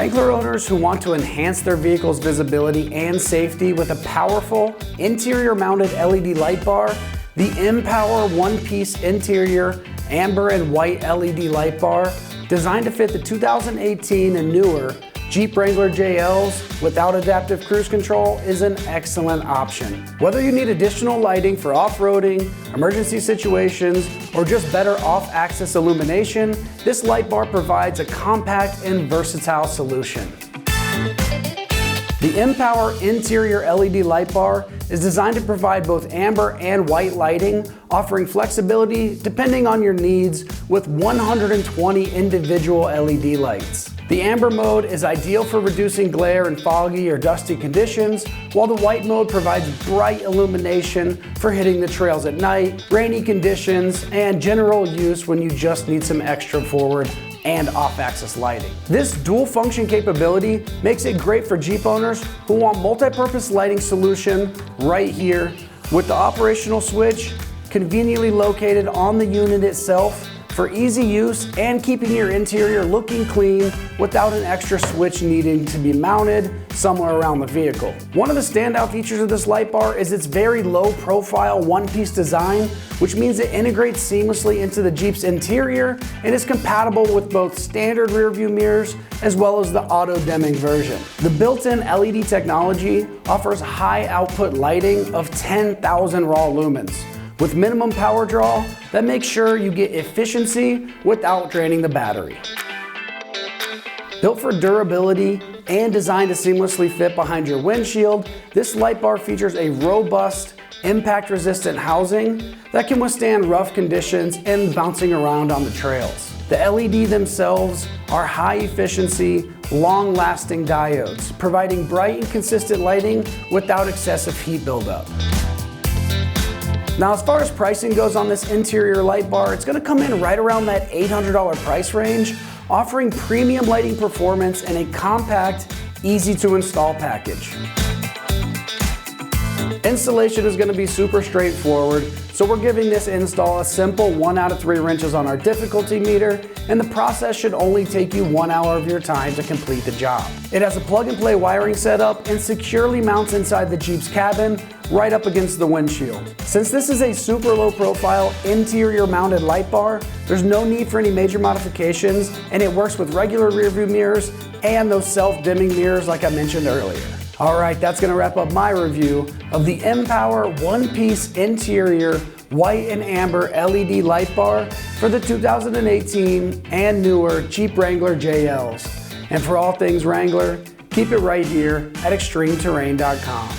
Wrangler owners who want to enhance their vehicle's visibility and safety with a powerful interior mounted LED light bar, the mPower one-piece interior amber and white LED light bar, designed to fit the 2018 and newer Jeep Wrangler JLs without adaptive cruise control, is an excellent option. Whether you need additional lighting for off-roading, emergency situations, or just better off-axis illumination, this light bar provides a compact and versatile solution. The mPower interior LED light bar is designed to provide both amber and white lighting, offering flexibility depending on your needs with 120 individual LED lights. The amber mode is ideal for reducing glare in foggy or dusty conditions, while the white mode provides bright illumination for hitting the trails at night, rainy conditions, and general use when you just need some extra forward and off-axis lighting. This dual function capability makes it great for Jeep owners who want multi-purpose lighting solution right here, with the operational switch conveniently located on the unit itself for easy use and keeping your interior looking clean without an extra switch needing to be mounted somewhere around the vehicle. One of the standout features of this light bar is its very low profile one-piece design, which means it integrates seamlessly into the Jeep's interior and is compatible with both standard rear view mirrors as well as the auto dimming version. The built-in LED technology offers high output lighting of 10,000 raw lumens, with minimum power draw that makes sure you get efficiency without draining the battery. Built for durability and designed to seamlessly fit behind your windshield, this light bar features a robust, impact-resistant housing that can withstand rough conditions and bouncing around on the trails. The LED themselves are high-efficiency, long-lasting diodes, providing bright and consistent lighting without excessive heat buildup. Now, as far as pricing goes on this interior light bar, it's going to come in right around that $800 price range, offering premium lighting performance and a compact, easy to install package. Installation is going to be super straightforward, so we're giving this install a simple 1 out of 3 wrenches on our difficulty meter, and the process should only take you 1 hour of your time to complete the job. It has a plug-and-play wiring setup and securely mounts inside the Jeep's cabin, right up against the windshield. Since this is a super low profile interior mounted light bar, there's no need for any major modifications, and it works with regular rear view mirrors and those self-dimming mirrors like I mentioned earlier. All right, that's gonna wrap up my review of the mPower one-piece interior white and amber LED light bar for the 2018 and newer Jeep Wrangler JLs. And for all things Wrangler, keep it right here at ExtremeTerrain.com.